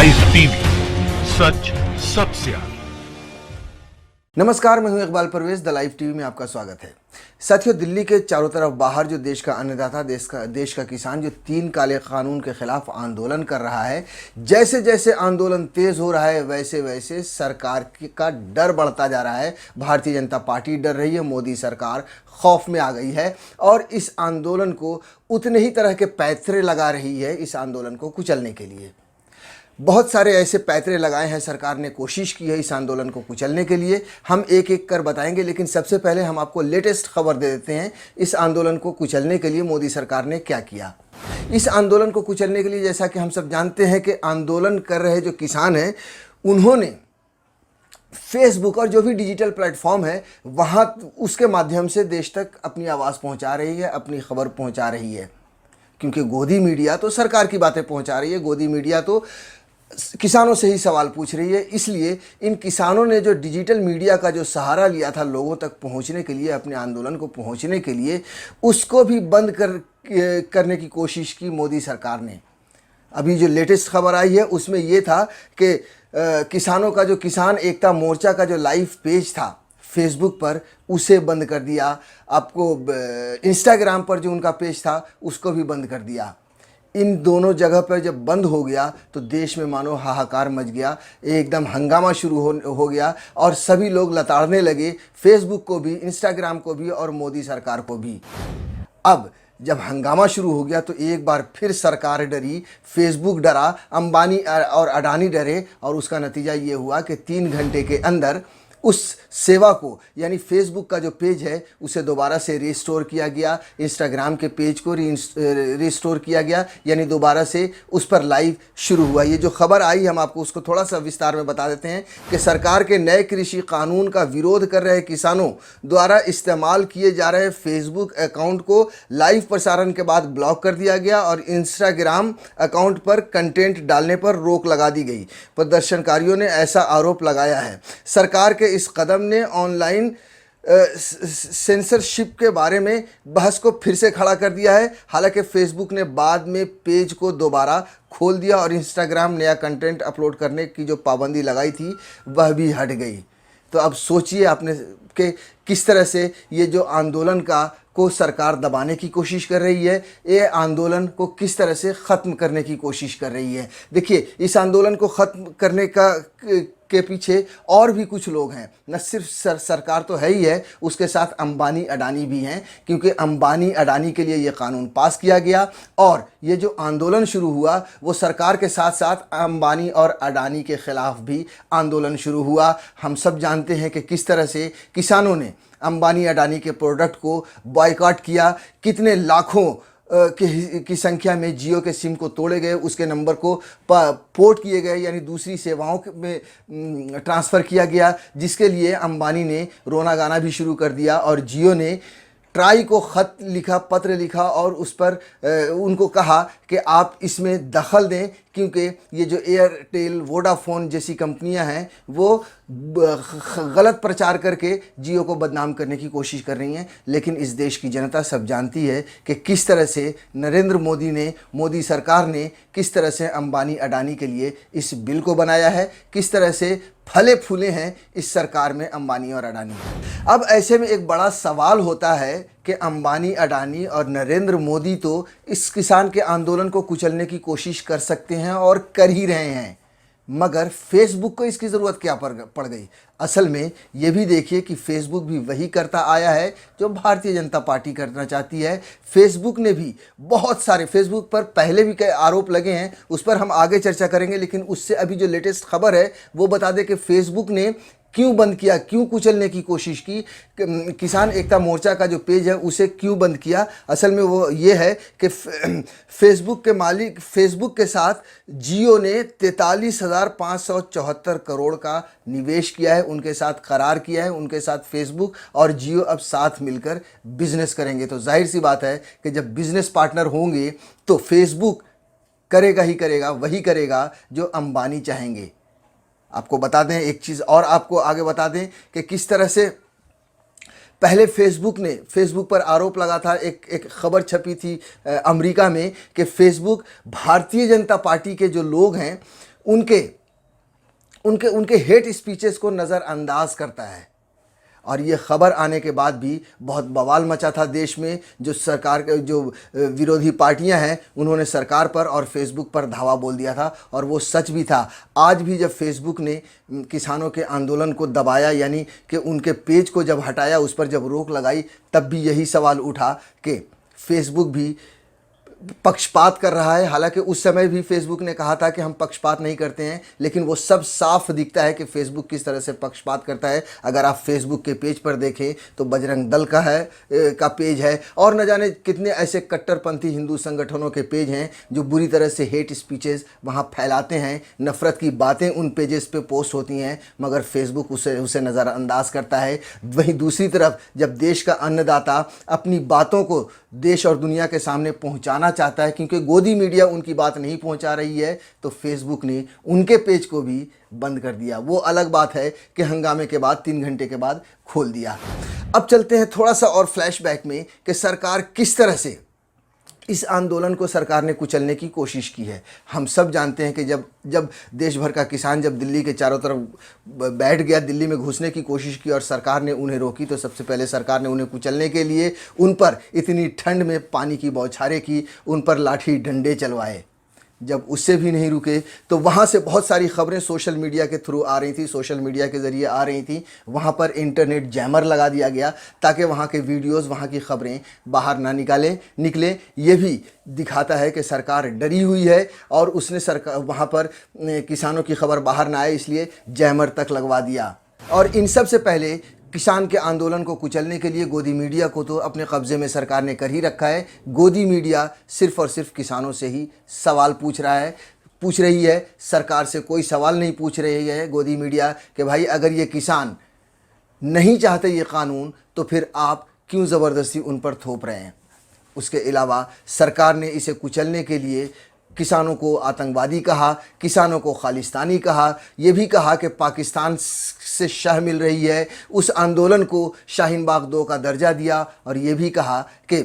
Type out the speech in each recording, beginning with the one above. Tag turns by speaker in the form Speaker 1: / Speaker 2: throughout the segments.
Speaker 1: Live TV, सच सबसे आगे।
Speaker 2: नमस्कार, मैं हूं Iqbal Parvez. The live TV में आपका स्वागत है। साथियों, दिल्ली के चारों तरफ बाहर जो देश का अन्नदाता, देश का किसान जो 3 काले कानून के खिलाफ आंदोलन कर रहा है, जैसे जैसे आंदोलन तेज हो रहा है वैसे वैसे सरकार का डर बढ़ता जा रहा है। भारतीय जनता पार्टी डर रही है, मोदी सरकार खौफ में आ गई है और इस आंदोलन को उतने ही तरह के पैंतरे लगा रही है इस आंदोलन को कुचलने के लिए। बहुत सारे ऐसे पैंतरे लगाए हैं, सरकार ने कोशिश की है इस आंदोलन को कुचलने के लिए। हम एक एक कर बताएंगे, लेकिन सबसे पहले हम आपको लेटेस्ट खबर दे देते हैं इस आंदोलन को कुचलने के लिए मोदी सरकार ने क्या किया। इस आंदोलन को कुचलने के लिए, जैसा कि हम सब जानते हैं कि आंदोलन कर रहे जो किसान हैं, उन्होंने फेसबुक और जो भी डिजिटल प्लेटफॉर्म है वहाँ उसके माध्यम से देश तक अपनी आवाज़ पहुँचा रही है, अपनी खबर पहुँचा रही है। क्योंकि गोदी मीडिया तो सरकार की बातें पहुँचा रही है, गोदी मीडिया तो किसानों से ही सवाल पूछ रही है। इसलिए इन किसानों ने जो डिजिटल मीडिया का जो सहारा लिया था लोगों तक पहुंचने के लिए, अपने आंदोलन को पहुंचने के लिए, उसको भी बंद करने की कोशिश की मोदी सरकार ने। अभी जो लेटेस्ट खबर आई है उसमें ये था कि किसानों का जो किसान एकता मोर्चा का जो लाइव पेज था फेसबुक पर, उसे बंद कर दिया। आपको इंस्टाग्राम पर जो उनका पेज था उसको भी बंद कर दिया। इन दोनों जगह पर जब बंद हो गया तो देश में मानो हाहाकार मच गया, एकदम हंगामा शुरू हो गया और सभी लोग लताड़ने लगे, फेसबुक को भी, इंस्टाग्राम को भी और मोदी सरकार को भी। अब जब हंगामा शुरू हो गया तो एक बार फिर सरकार डरी, फेसबुक डरा, अंबानी और अडानी डरे और उसका नतीजा ये हुआ कि 3 घंटे के अंदर उस सेवा को, यानी फेसबुक का जो पेज है उसे दोबारा से रिस्टोर किया गया, इंस्टाग्राम के पेज को रिस्टोर किया गया, यानी दोबारा से उस पर लाइव शुरू हुआ। ये जो खबर आई हम आपको उसको थोड़ा सा विस्तार में बता देते हैं कि सरकार के नए कृषि कानून का विरोध कर रहे किसानों द्वारा इस्तेमाल किए जा रहे फेसबुक अकाउंट को लाइव प्रसारण के बाद ब्लॉक कर दिया गया और इंस्टाग्राम अकाउंट पर कंटेंट डालने पर रोक लगा दी गई। प्रदर्शनकारियों ने ऐसा आरोप लगाया है। सरकार के इस कदम ने ऑनलाइन सेंसरशिप के बारे में बहस को फिर से खड़ा कर दिया है। हालांकि फेसबुक ने बाद में पेज को दोबारा खोल दिया और इंस्टाग्राम नया कंटेंट अपलोड करने की जो पाबंदी लगाई थी वह भी हट गई। तो अब सोचिए आपने कि किस तरह से ये जो आंदोलन को सरकार दबाने की कोशिश कर रही है, ये आंदोलन को किस तरह से ख़त्म करने की कोशिश कर रही है। देखिए, इस आंदोलन को ख़त्म करने के पीछे और भी कुछ लोग हैं। न सिर्फ सरकार तो है ही है, उसके साथ अंबानी अडानी भी हैं, क्योंकि अंबानी अडानी के लिए ये कानून पास किया गया और ये जो आंदोलन शुरू हुआ वो सरकार के साथ साथ अंबानी और अडानी के ख़िलाफ़ भी आंदोलन शुरू हुआ। हम सब जानते हैं कि किस तरह से किसानों ने अंबानी अडानी के प्रोडक्ट को बॉयकॉट किया, कितने लाखों की संख्या में जियो के सिम को तोड़े गए, उसके नंबर को पोर्ट किए गए, यानी दूसरी सेवाओं में ट्रांसफ़र किया गया, जिसके लिए अंबानी ने रोना गाना भी शुरू कर दिया और जियो ने ट्राई को ख़त लिखा, पत्र लिखा और उस पर उनको कहा कि आप इसमें दखल दें, क्योंकि ये जो एयरटेल, वोडाफोन जैसी कंपनियां हैं वो गलत प्रचार करके जियो को बदनाम करने की कोशिश कर रही हैं। लेकिन इस देश की जनता सब जानती है कि किस तरह से नरेंद्र मोदी ने, मोदी सरकार ने किस तरह से अंबानी अडानी के लिए इस बिल को बनाया है, किस तरह से फले फूले हैं इस सरकार में अंबानी और अडानी। अब ऐसे में एक बड़ा सवाल होता है कि अंबानी, अडानी और नरेंद्र मोदी तो इस किसान के आंदोलन को कुचलने की कोशिश कर सकते हैं और कर ही रहे हैं, मगर फेसबुक को इसकी ज़रूरत क्या पड़ गई। असल में ये भी देखिए कि फेसबुक भी वही करता आया है जो भारतीय जनता पार्टी करना चाहती है। फेसबुक ने भी बहुत सारे, फेसबुक पर पहले भी कई आरोप लगे हैं, उस पर हम आगे चर्चा करेंगे, लेकिन उससे अभी जो लेटेस्ट खबर है वो बता दें कि फेसबुक ने क्यों बंद किया, क्यों कुचलने की कोशिश की। किसान एकता मोर्चा का जो पेज है उसे क्यों बंद किया। असल में वो ये है कि फेसबुक के मालिक, फेसबुक के साथ जियो ने 43,574 करोड़ का निवेश किया है, उनके साथ करार किया है। उनके साथ फेसबुक और जियो अब साथ मिलकर बिजनेस करेंगे। तो जाहिर सी बात है कि जब बिजनेस पार्टनर होंगे तो फेसबुक करेगा ही करेगा, वही करेगा जो अंबानी चाहेंगे। आपको बता दें एक चीज़ और, आपको आगे बता दें कि किस तरह से पहले फेसबुक पर आरोप लगा था, एक खबर छपी थी अमेरिका में कि फेसबुक भारतीय जनता पार्टी के जो लोग हैं उनके उनके उनके हेट स्पीचेस को नज़रअंदाज करता है। और ये खबर आने के बाद भी बहुत बवाल मचा था देश में। जो सरकार के जो विरोधी पार्टियां हैं उन्होंने सरकार पर और फेसबुक पर धावा बोल दिया था, और वो सच भी था। आज भी जब फेसबुक ने किसानों के आंदोलन को दबाया, यानी कि उनके पेज को जब हटाया, उस पर जब रोक लगाई, तब भी यही सवाल उठा कि फेसबुक भी पक्षपात कर रहा है। हालांकि उस समय भी फेसबुक ने कहा था कि हम पक्षपात नहीं करते हैं, लेकिन वो सब साफ दिखता है कि फेसबुक किस तरह से पक्षपात करता है। अगर आप फेसबुक के पेज पर देखें तो बजरंग दल का पेज है, और न जाने कितने ऐसे कट्टरपंथी हिंदू संगठनों के पेज हैं जो बुरी तरह से हेट स्पीचेस वहाँ फैलाते हैं, नफ़रत की बातें उन पेजेस पे पोस्ट होती हैं, मगर फेसबुक उसे नज़रअंदाज करता है। वहीं दूसरी तरफ जब देश का अन्नदाता अपनी बातों को देश और दुनिया के सामने पहुंचाना चाहता है, क्योंकि गोदी मीडिया उनकी बात नहीं पहुंचा रही है, तो फेसबुक ने उनके पेज को भी बंद कर दिया। वो अलग बात है कि हंगामे के बाद 3 घंटे के बाद खोल दिया। अब चलते हैं थोड़ा सा और फ्लैशबैक में कि सरकार किस तरह से इस आंदोलन को सरकार ने कुचलने की कोशिश की है। हम सब जानते हैं कि जब देश भर का किसान जब दिल्ली के चारों तरफ बैठ गया, दिल्ली में घुसने की कोशिश की और सरकार ने उन्हें रोकी, तो सबसे पहले सरकार ने उन्हें कुचलने के लिए उन पर इतनी ठंड में पानी की बौछारें की, उन पर लाठी डंडे चलवाए। जब उससे भी नहीं रुके तो वहाँ से बहुत सारी खबरें सोशल मीडिया के थ्रू आ रही थी, सोशल मीडिया के ज़रिए आ रही थी। वहाँ पर इंटरनेट जैमर लगा दिया गया ताकि वहाँ के वीडियोस, वहाँ की खबरें बाहर ना निकले। ये भी दिखाता है कि सरकार डरी हुई है और उसने सरकार वहाँ पर किसानों की खबर बाहर ना आए, इसलिए जैमर तक लगवा दिया। और इन सब से पहले किसान के आंदोलन को कुचलने के लिए गोदी मीडिया को तो अपने कब्ज़े में सरकार ने कर ही रखा है। गोदी मीडिया सिर्फ़ और सिर्फ किसानों से ही सवाल पूछ रही है। सरकार से कोई सवाल नहीं पूछ रही है गोदी मीडिया कि भाई अगर ये किसान नहीं चाहते ये कानून, तो फिर आप क्यों ज़बरदस्ती उन पर थोप रहे हैं। उसके अलावा सरकार ने इसे कुचलने के लिए किसानों को आतंकवादी कहा, किसानों को खालिस्तानी कहा, ये भी कहा कि पाकिस्तान से शह मिल रही है, उस आंदोलन को शाहीन बाग 2 का दर्जा दिया, और ये भी कहा कि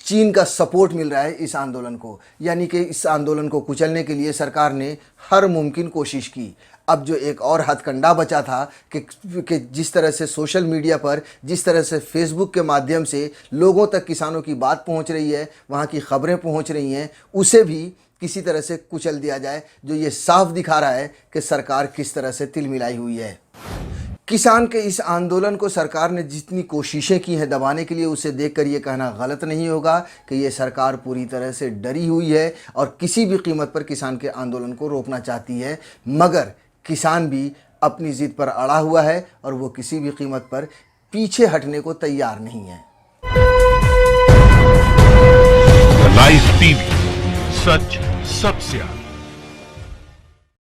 Speaker 2: चीन का सपोर्ट मिल रहा है इस आंदोलन को। यानी कि इस आंदोलन को कुचलने के लिए सरकार ने हर मुमकिन कोशिश की। अब जो एक और हथकंडा बचा था कि जिस तरह से सोशल मीडिया पर, जिस तरह से फेसबुक के माध्यम से लोगों तक किसानों की बात पहुंच रही है, वहां की खबरें पहुंच रही हैं, उसे भी किसी तरह से कुचल दिया जाए, जो ये साफ दिखा रहा है कि सरकार किस तरह से तिलमिलाई हुई है। किसान के इस आंदोलन को सरकार ने जितनी कोशिशें की हैं दबाने के लिए, उसे देखकर ये कहना गलत नहीं होगा कि ये सरकार पूरी तरह से डरी हुई है और किसी भी कीमत पर किसान के आंदोलन को रोकना चाहती है। मगर किसान भी अपनी ज़िद पर अड़ा हुआ है और वो किसी भी कीमत पर पीछे हटने को तैयार नहीं है।
Speaker 1: लाइव टीवी, सच सबसे आगे।